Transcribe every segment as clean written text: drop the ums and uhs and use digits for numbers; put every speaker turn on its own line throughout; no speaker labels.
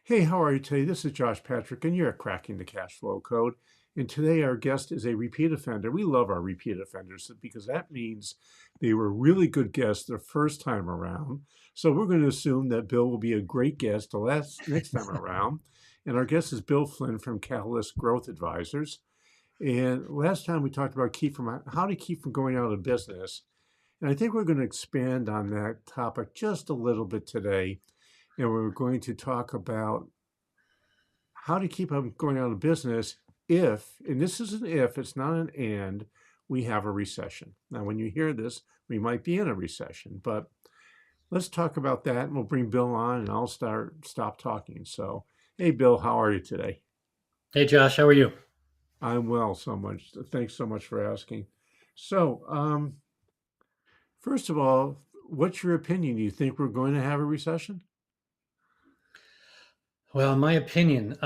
Hey, how are you today? This is Josh Patrick, and you're at Cracking the Cash Flow Code. And today our guest is a repeat offender. We love our repeat offenders because that means they were really good guests the first time around. So we're going to assume that Bill will be a great guest next time around. And our guest is Bill Flynn from Catalyst Growth Advisors. And last time we talked about how to keep from going out of business. And I think we're going to expand on that topic just a little bit today. And we're going to talk about how to keep them going out of business if, and this is an if, it's not an and, we have a recession. Now, when you hear this, we might be in a recession, but let's talk about that and we'll bring Bill on and I'll stop talking. So, hey, Bill, how are you today?
Hey Josh, how are you?
I'm well so much. Thanks so much for asking. So, first of all, what's your opinion? Do you think we're going to have a recession?
Well, in my opinion,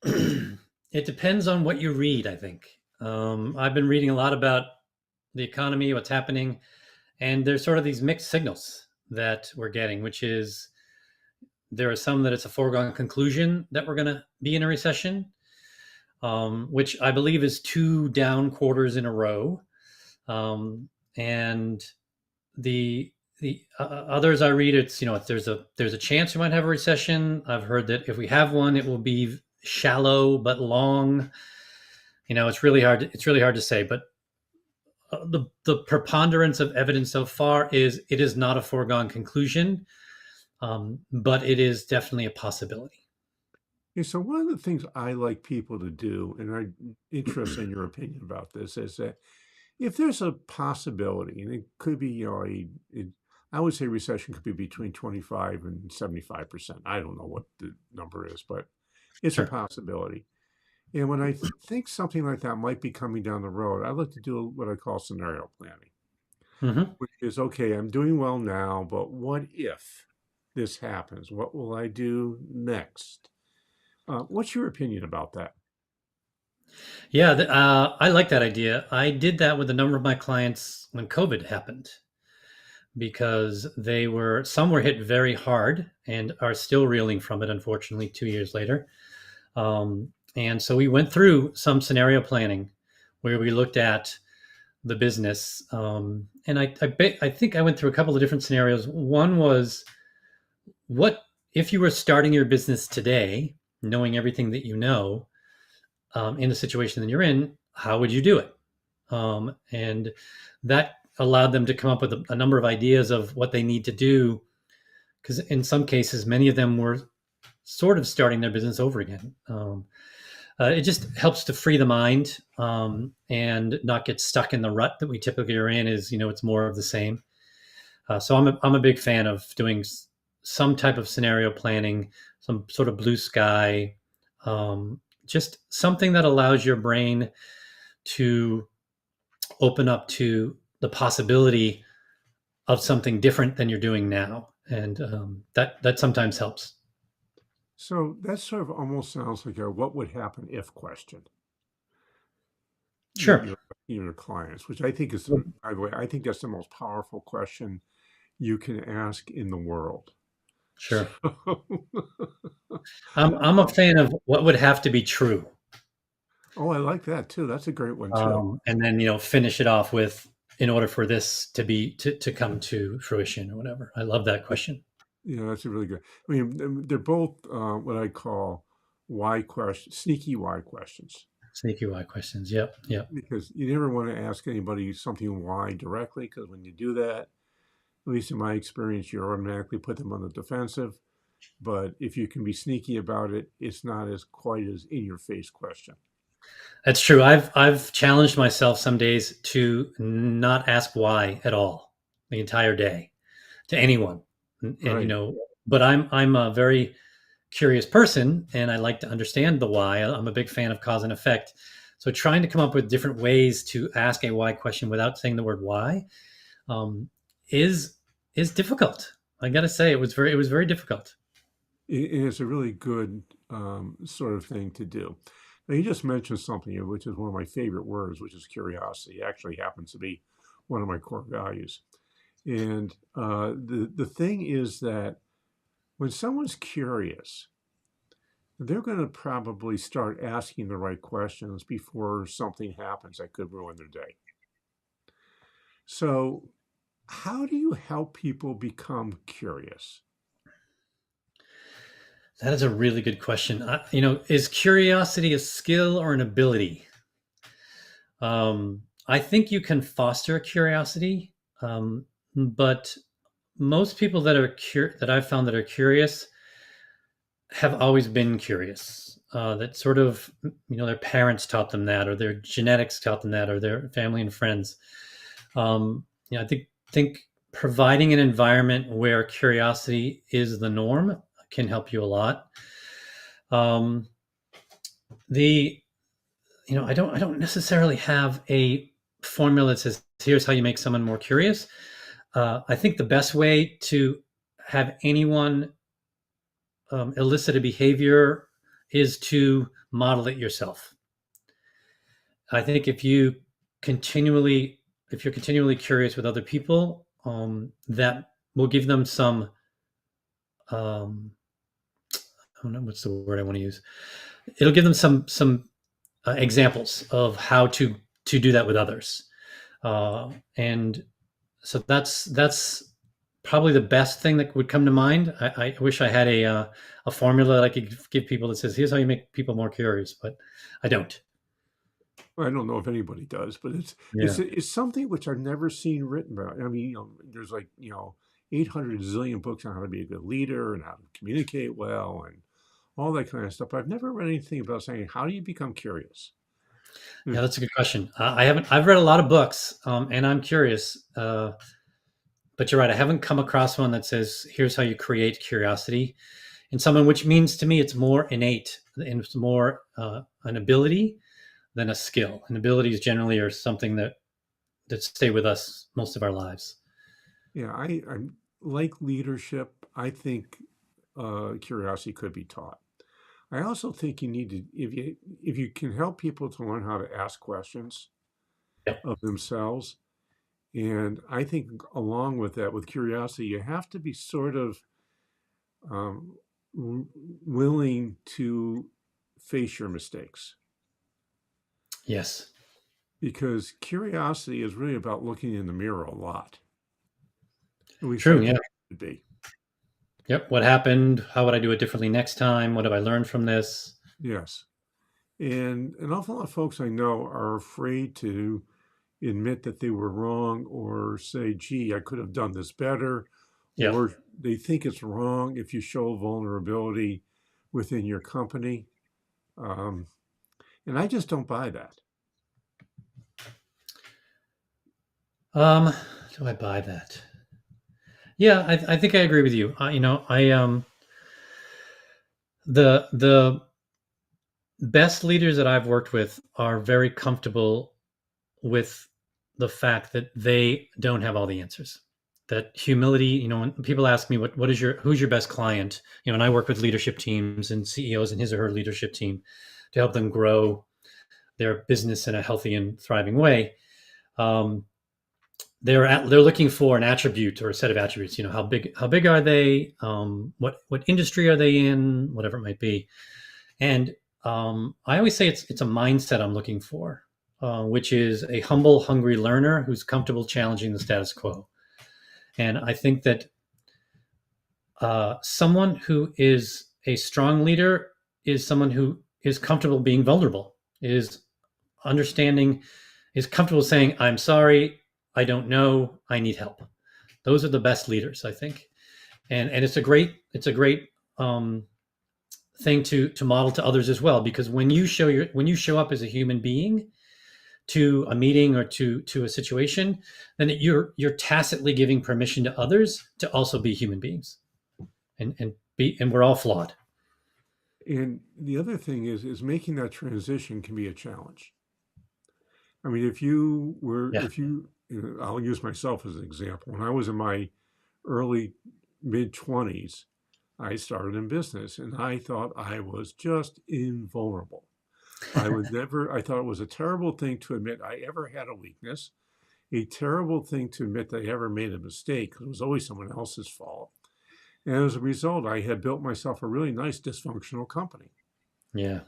it depends on what you read, I think. I've been reading a lot about the economy, what's happening, and there's sort of these mixed signals that we're getting, which is there are some that it's a foregone conclusion that we're going to be in a recession, which I believe is two down quarters in a row. And the others I read, it's there's a chance we might have a recession. I've heard that if we have one, it will be shallow but long. It's really hard to say, but the preponderance of evidence so far is it is not a foregone conclusion, but it is definitely a possibility.
Okay, so one of the things I like people to do, and I'm interested in your opinion about this, is that if there's a possibility, and it could be, I would say recession could be between 25 and 75%. I don't know what the number is, but it's a
Sure.
possibility. And when I think something like that might be coming down the road, I like to do what I call scenario planning,
Hmm.
which is, okay, I'm doing well now, but what if this happens? What will I do next? What's your opinion about that?
Yeah, I like that idea. I did that with a number of my clients when COVID happened because some were hit very hard and are still reeling from it, unfortunately, 2 years later. And so we went through some scenario planning where we looked at the business. And I think I went through a couple of different scenarios. One was, what if you were starting your business today, knowing everything that you know, in the situation that you're in, how would you do it? And that allowed them to come up with a number of ideas of what they need to do. Because in some cases, many of them were sort of starting their business over again. It just helps to free the mind, and not get stuck in the rut that we typically are in. It's more of the same. So I'm a big fan of doing some type of scenario planning, some sort of blue sky, just something that allows your brain to open up to the possibility of something different than you're doing now, and that sometimes helps.
So that sort of almost sounds like a what would happen if question that
Sure,
you're asking your clients, which I think is, by the way, I think that's the most powerful question you can ask in the world. So,
sure. I'm a fan of what would have to be true,
oh, I like that too. That's a great one too.
and then finish it off with, in order for this to come to fruition or whatever. I love that question.
Yeah, that's a really good. I mean, they're both what I call why questions, sneaky why questions,
Sneaky why questions. Yep, yep.
because you never want to ask anybody something why directly, because when you do that, at least in my experience, you automatically put them on the defensive. But if you can be sneaky about it, it's not as quite as in your face question.
That's true. I've challenged myself some days to not ask why at all the entire day to anyone, and
Right.
but I'm a very curious person and I like to understand the why. I'm a big fan of cause and effect. So trying to come up with different ways to ask a why question without saying the word why, um, is is difficult. I got to say it was very difficult.
It is a really good sort of thing to do. Now, you just mentioned something which is one of my favorite words, which is curiosity. It actually happens to be one of my core values. And the thing is that when someone's curious, they're going to probably start asking the right questions before something happens that could ruin their day. So, how do you help people become curious?
That is a really good question. Is curiosity a skill or an ability? I think you can foster curiosity, but most people that I've found that are curious have always been curious. That sort of, their parents taught them that, or their genetics taught them that, or their family and friends. I think providing an environment where curiosity is the norm can help you a lot. Um, the I don't necessarily have a formula that says here's how you make someone more curious. I think the best way to have anyone elicit a behavior is to model it yourself. I think if you're continually curious with other people, that will give them some, I don't know what's the word I want to use. It'll give them some examples of how to do that with others, and so that's probably the best thing that would come to mind. I wish I had a formula that I could give people that says here's how you make people more curious, but I don't.
I don't know if anybody does, but
Yeah.
it's something which I've never seen written about. I mean, there's like 800 zillion books on how to be a good leader and how to communicate well and all that kind of stuff. I've never read anything about saying how do you become curious. Hmm.
Yeah, that's a good question. I haven't. I've read a lot of books, and I'm curious. But you're right. I haven't come across one that says, "Here's how you create curiosity," in someone, which means to me it's more innate and it's more an ability than a skill. And abilities generally are something that stay with us most of our lives.
Yeah, I like leadership. I think curiosity could be taught. I also think you need to if you can help people to learn how to ask questions
Yeah.
of themselves. And I think along with that, with curiosity, you have to be sort of um, willing to face your mistakes
Yes.
because curiosity is really about looking in the mirror a lot. At least I
True.
think
Yeah.
it should be.
Yep. What happened? How would I do it differently next time? What have I learned from this?
Yes. And an awful lot of folks I know are afraid to admit that they were wrong or say, gee, I could have done this better.
Yeah.
Or they think it's wrong if you show vulnerability within your company. Um, and I just don't buy that.
Um, do I buy that? Yeah, I think I agree with you. I the best leaders that I've worked with are very comfortable with the fact that they don't have all the answers. That humility, when people ask me who's your best client, and I work with leadership teams and CEOs in his or her leadership team to help them grow their business in a healthy and thriving way. Um, they're looking for an attribute or a set of attributes. How big are they? What industry are they in? Whatever it might be. And I always say it's a mindset I'm looking for, which is a humble, hungry learner who's comfortable challenging the status quo. And I think that someone who is a strong leader is someone who is comfortable being vulnerable, is understanding, is comfortable saying, "I'm sorry, I don't know, I need help." Those are the best leaders, I think, and it's a great um, thing to model to others as well, because when you show up as a human being to a meeting or to a situation, then you're tacitly giving permission to others to also be human beings, and we're all flawed.
And the other thing is making that transition can be a challenge. I mean,
Yeah.
I'll use myself as an example. When I was in my early mid 20s, I started in business and I thought I was just invulnerable. I thought it was a terrible thing to admit I ever had a weakness, a terrible thing to admit that I ever made a mistake because it was always someone else's fault. And as a result, I had built myself a really nice dysfunctional company.
Yeah.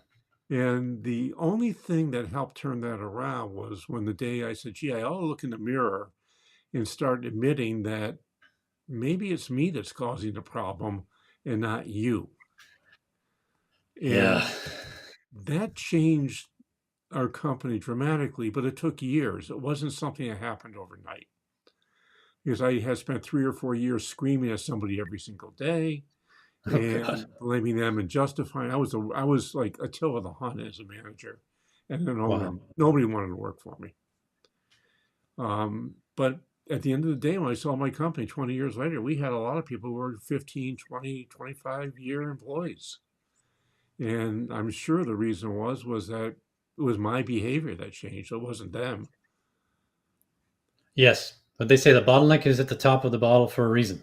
And the only thing that helped turn that around was when the day I said, gee, I ought to look in the mirror and start admitting that maybe it's me that's causing the problem and not you.
Yeah.
And that changed our company dramatically, but it took years. It wasn't something that happened overnight because I had spent 3 or 4 years screaming at somebody every single day
Oh God.
and blaming them and justifying. I was like Attila the Hun as a manager and an owner.
Wow.
Nobody wanted to work for me. But at the end of the day, when I saw my company 20 years later, we had a lot of people who were 15, 20, 25-year employees. And I'm sure the reason was that it was my behavior that changed. It wasn't them.
Yes, but they say the bottleneck is at the top of the bottle for a reason.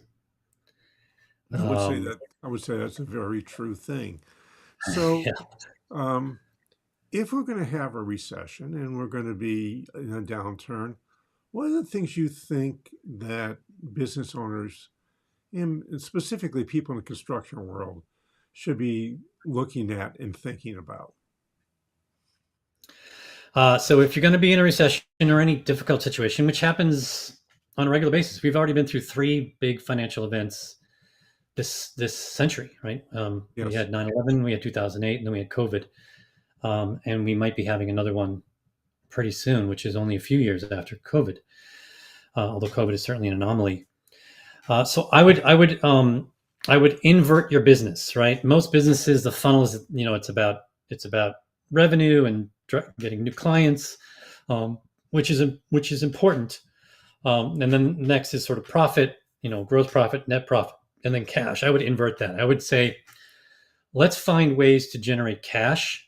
Um,
I would say that's a very true thing. So,
yeah.
um, if we're going to have a recession and we're going to be in a downturn, what are the things you think that business owners, and specifically people in the construction world, should be looking at and thinking about?
So if you're going to be in a recession or any difficult situation, which happens on a regular basis, we've already been through three big financial events this century, right? We
Yes.
had 9/11, we had 2008, and then we had COVID, and we might be having another one pretty soon, which is only a few years after COVID. Although COVID is certainly an anomaly. So I would invert your business, right? Most businesses, the funnel is, it's about revenue and getting new clients, um, which is important. And then next is sort of profit, gross profit, net profit, and then cash. I would invert that. I would say, let's find ways to generate cash,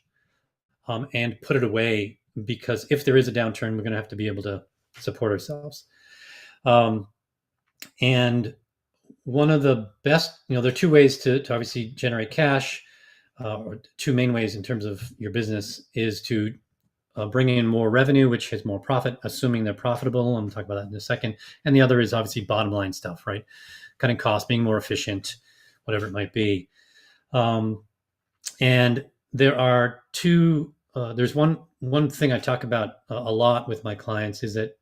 and put it away, because if there is a downturn, we're going to have to be able to support ourselves. Um, and one of the best, there are two ways to obviously generate cash, or two main ways in terms of your business is to bring in more revenue, which has more profit, assuming they're profitable. I'm talking about that in a second. And the other is obviously bottom line stuff, right? Cutting costs, being more efficient, whatever it might be. And there are two. There's one thing I talk about a lot with my clients is that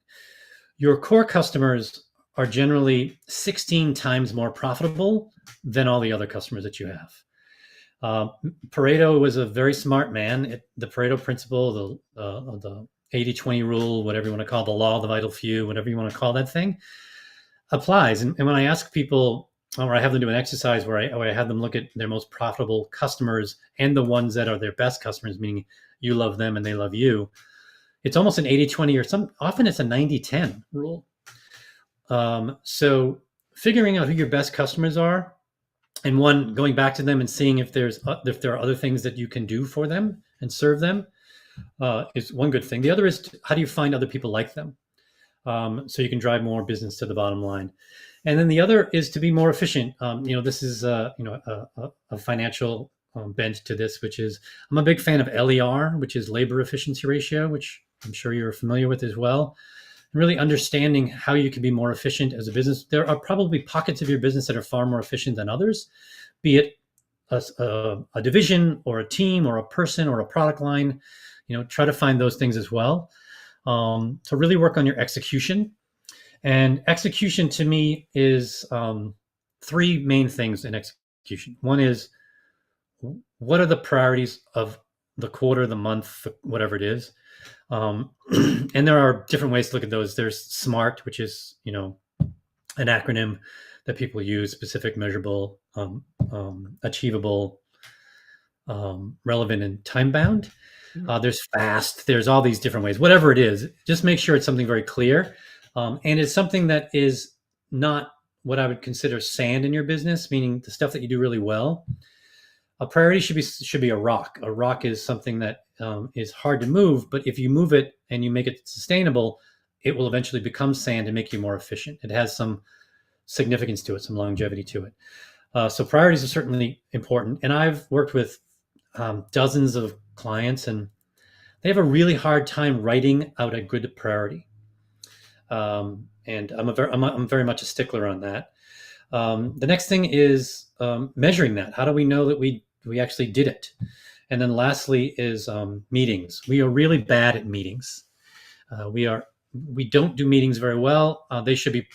your core customers are generally 16 times more profitable than all the other customers that you have. Pareto was a very smart man. The Pareto principle, the 80-20 rule, whatever you want to call it, the law of the vital few, whatever you want to call that thing, applies. And when I ask people, or I have them do an exercise where I have them look at their most profitable customers and the ones that are their best customers, meaning you love them and they love you, it's almost an 80-20, or often it's a 90-10 rule. So figuring out who your best customers are, and one, going back to them and seeing if there are other things that you can do for them and serve them, is one good thing. The other is, how do you find other people like them, so you can drive more business to the bottom line. And then the other is to be more efficient. This is a financial bent to this, which is, I'm a big fan of LER, which is labor efficiency ratio, which I'm sure you're familiar with as well. Really understanding how you can be more efficient as a business. There are probably pockets of your business that are far more efficient than others, be it a division or a team or a person or a product line. Try to find those things as well. To really work on your execution. And execution to me is three main things in execution. One is, what are the priorities of the quarter, the month, whatever it is. And there are different ways to look at those. There's SMART, which is, an acronym that people use: specific, measurable, achievable, relevant, and time bound.
Yeah.
There's FAST. There's all these different ways. Whatever it is, just make sure it's something very clear, and it's something that is not what I would consider sand in your business, meaning the stuff that you do really well. A priority should be a rock. A rock is something that is hard to move, but if you move it and you make it sustainable, it will eventually become sand and make you more efficient. It has some significance to it, some longevity to it. So priorities are certainly important. And I've worked with dozens of clients, and they have a really hard time writing out a good priority. And I'm very much a stickler on that. The next thing is measuring that. How do we know that we actually did it? And then lastly is meetings. We are really bad at meetings. We don't do meetings very well. They should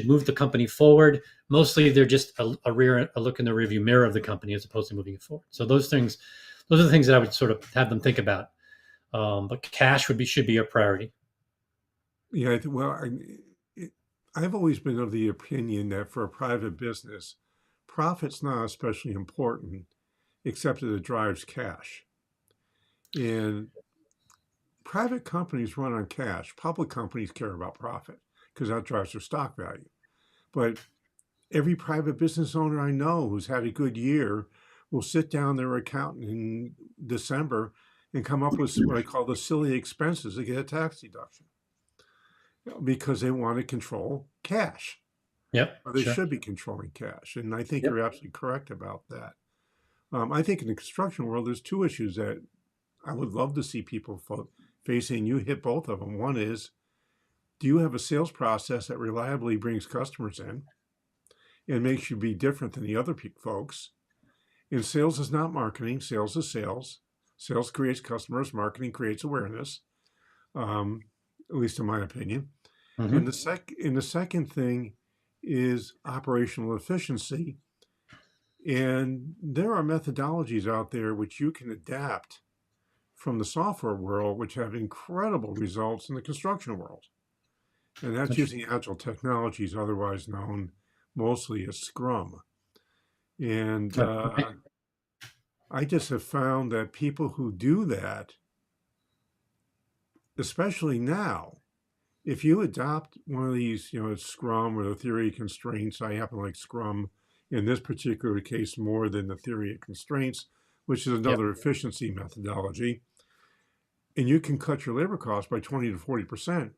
move the company forward. Mostly, they're just a look in the rearview mirror of the company as opposed to moving it forward. So those are the things that I would sort of have them think about. But cash should be a priority.
Yeah, I've always been of the opinion that for a private business, profit's not especially important, except that it drives cash. And private companies run on cash. Public companies care about profit because that drives their stock value. But every private business owner I know who's had a good year will sit down their accountant in December and come up with what I call the silly expenses to get a tax deduction because they want to control cash.
Yep,
Or they
sure.
should be controlling cash. And I think
Yep.
you're absolutely correct about that. I think in the construction world, there's two issues that I would love to see people facing. You hit both of them. One is, do you have a sales process that reliably brings customers in and makes you be different than the other folks? And sales is not marketing. Sales is sales. Sales creates customers. Marketing creates awareness, at least in my opinion. And
Hmm.
the second thing is operational efficiency. And there are methodologies out there which you can adapt from the software world, which have incredible results in the construction world. And that's using agile technologies, otherwise known mostly as Scrum. And
Okay.
I just have found that people who do that, especially now, if you adopt one of these, Scrum or the theory of constraints, I happen to like Scrum in this particular case more than the theory of constraints, which is
Yep.
another efficiency methodology, and you can cut your labor costs by 20 to 40%.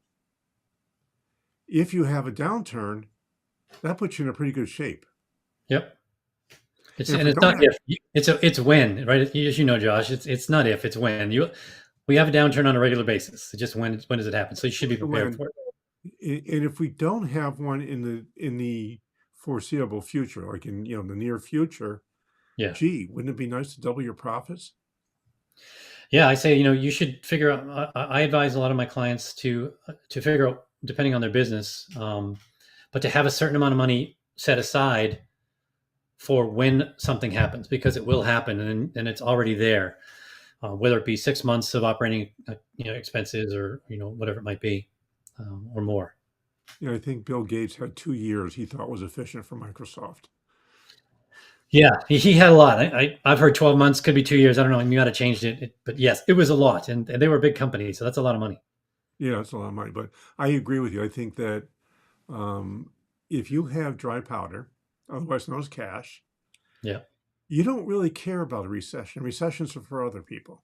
If you have a downturn, that puts you in a pretty good shape.
Yep.
And if
And
we
it's
don't
not
have,
if, it's when, right? As you know, Josh, it's not if, it's when. We have a downturn on a regular basis. It's just when does it happen? So you should be prepared
when,
for it.
and if we don't have one in the foreseeable future, like in the near future,
Yeah.
gee, wouldn't it be nice to double your profits?
Yeah, I say, you should figure out. I advise a lot of my clients to figure out, depending on their business, but to have a certain amount of money set aside for when something happens, because it will happen, and it's already there, whether it be 6 months of operating, expenses, or whatever it might be, or more.
I think Bill Gates had 2 years he thought was efficient for Microsoft.
Yeah, he had a lot. I've heard 12 months, could be 2 years. I don't know. You might have changed it, but yes, it was a lot, and they were a big company, so that's a lot of money.
Yeah, it's a lot of money, but I agree with you. I think that um, if you have dry powder, otherwise known as cash,
Yeah,
you don't really care about a recession. Recessions are for other people.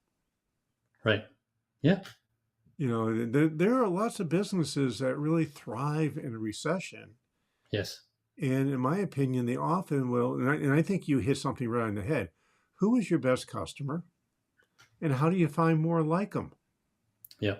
right. Yeah.
There are lots of businesses that really thrive in a recession.
Yes.
And in my opinion, they often will. And I think you hit something right on the head. Who is your best customer? And how do you find more like them?
Yeah.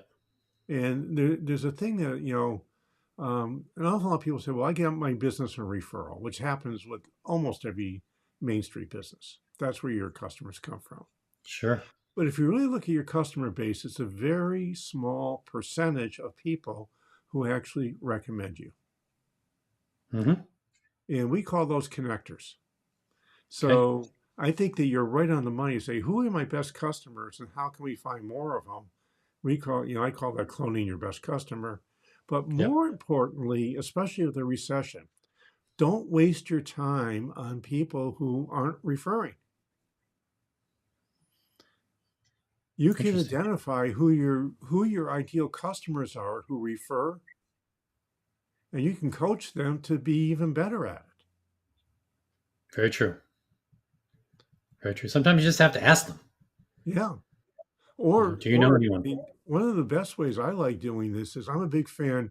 And there's a thing that, an awful lot of people say, well, I get my business from referral, which happens with almost every Main Street business. That's where your customers come from.
Sure.
But if you really look at your customer base, it's a very small percentage of people who actually recommend you.
Hmm.
And we call those connectors.
Okay.
So I think that you're right on the money to say, who are my best customers and how can we find more of them? I call that cloning your best customer. But
Yep.
more importantly, especially with the recession, don't waste your time on people who aren't referring. You can
Interesting.
identify who your ideal customers are who refer, and you can coach them to be even better at it.
Very true. Very true. Sometimes you just have to ask them.
Yeah. Or
Do you know
or I
anyone?
mean, one of the best ways I like doing this is I'm a big fan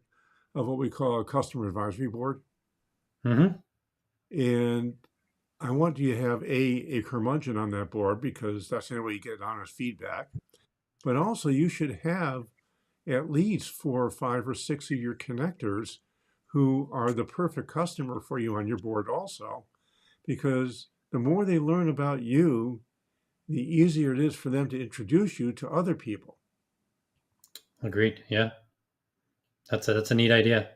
of what we call a customer advisory board.
Hmm.
And I want you to have a curmudgeon on that board because that's the only way you get honest feedback. But also you should have at least 4 or 5 or 6 of your connectors who are the perfect customer for you on your board also, because the more they learn about you, the easier it is for them to introduce you to other people.
Agreed. Yeah, that's a neat idea.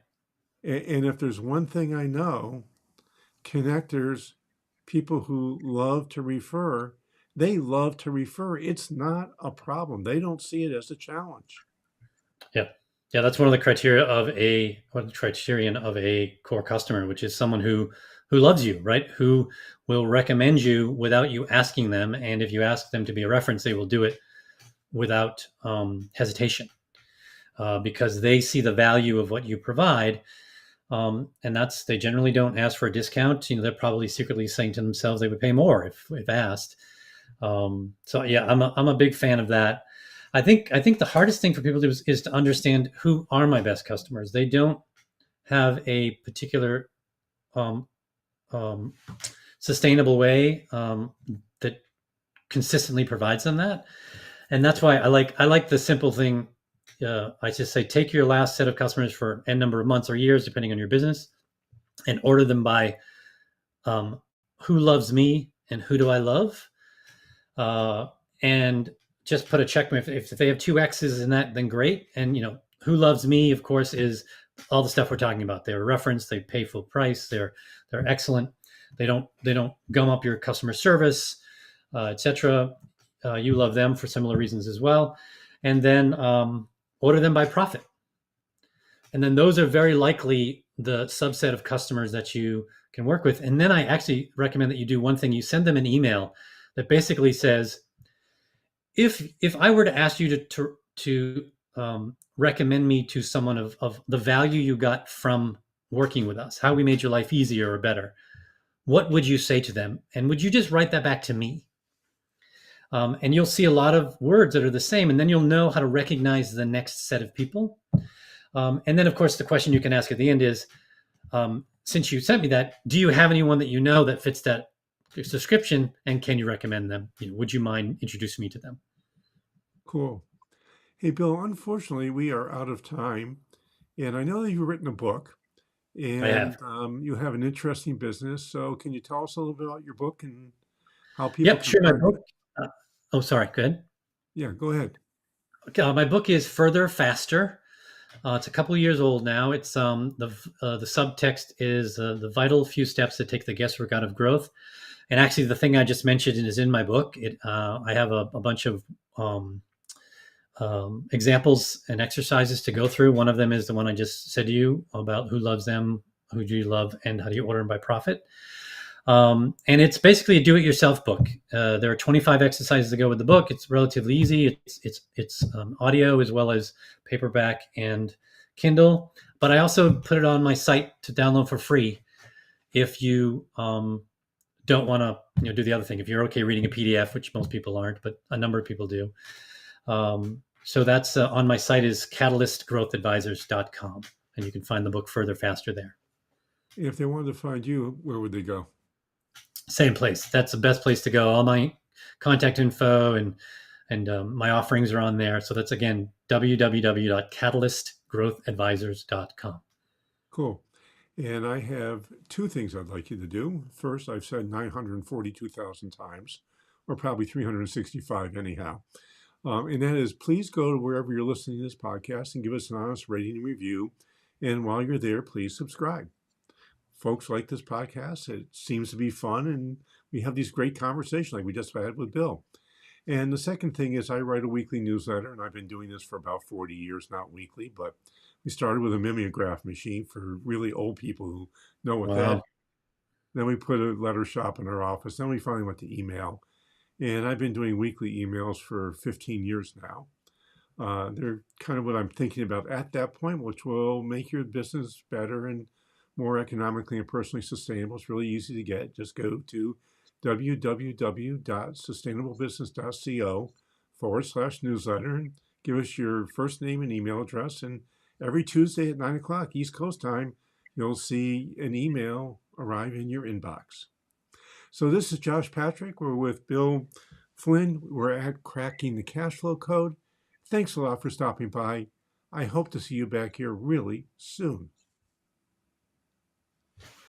And if there's one thing I know, connectors, people who love to refer, they love to refer. It's not a problem. They don't see it as a challenge.
Yeah. Yeah, that's one of the criteria of a one criterion of a core customer, which is someone who loves you, right? Who will recommend you without you asking them, and if you ask them to be a reference, they will do it without hesitation, because they see the value of what you provide, and that's they generally don't ask for a discount. They're probably secretly saying to themselves they would pay more if asked. So yeah, I'm a big fan of that. I think the hardest thing for people to do is to understand who are my best customers. They don't have a particular um, um, sustainable way that consistently provides them that, and that's why I like the simple thing. I just say take your last set of customers for n number of months or years, depending on your business, and order them by um, who loves me and who do I love, uh, and just put a check if they have two X's in that, then great. And who loves me, of course, is all the stuff we're talking about. They're a reference. They pay full price. They're excellent. They don't gum up your customer service, etc. You love them for similar reasons as well, and then order them by profit. And then those are very likely the subset of customers that you can work with. And then I actually recommend that you do one thing. You send them an email that basically says, if I were to ask you to recommend me to someone of the value you got from working with us, how we made your life easier or better, what would you say to them? And would you just write that back to me? And you'll see a lot of words that are the same, and then you'll know how to recognize the next set of people. And then, of course, the question you can ask at the end is, since you sent me that, do you have anyone that you know that fits that description, and can you recommend them? Would you mind introducing me to them?
Cool. Hey, Bill, unfortunately, we are out of time. And I know that you've written a book
I have.
and you have an interesting business. So, can you tell us a little bit about your book and how people
Yep,
can
sure. My
find
book.
you?
Uh, oh, sorry. Go ahead.
Yeah, go ahead.
My book is Further Faster. It's a couple of years old now. It's the subtext is the vital few steps that take the guesswork out of growth. And actually, the thing I just mentioned is in my book. I have a bunch of um, examples and exercises to go through. One of them is the one I just said to you about who loves them, who do you love, and how do you order them by profit. And it's basically a do-it-yourself book. There are 25 exercises to go with the book. It's relatively easy. It's audio as well as paperback and Kindle. But I also put it on my site to download for free if you don't want to do the other thing. If you're okay reading a PDF, which most people aren't, but a number of people do. So that's on my site is catalystgrowthadvisors.com, and you can find the book Further Faster there.
If they wanted to find you, where would they go?
Same place. That's the best place to go. All my contact info and my offerings are on there. So that's again www.catalystgrowthadvisors.com.
Cool. And I have two things I'd like you to do. First, I've said 942,000 times, or probably 365 anyhow. And that is please go to wherever you're listening to this podcast and give us an honest rating and review. And while you're there, please subscribe. Folks like this podcast. It seems to be fun, and we have these great conversations like we just had with Bill. And the second thing is I write a weekly newsletter, and I've been doing this for about 40 years, not weekly, but we started with a mimeograph machine for really old people who know what that is.
Wow.
Then we put a letter shop in our office. Then we finally went to email. And I've been doing weekly emails for 15 years now. They're kind of what I'm thinking about at that point, which will make your business better and more economically and personally sustainable. It's really easy to get. Just go to www.sustainablebusiness.co/newsletter and give us your first name and email address. And every Tuesday at 9 o'clock East Coast time, you'll see an email arrive in your inbox. So this is Josh Patrick. We're with Bill Flynn. We're at Cracking the Cash Flow Code. Thanks a lot for stopping by. I hope to see you back here really soon.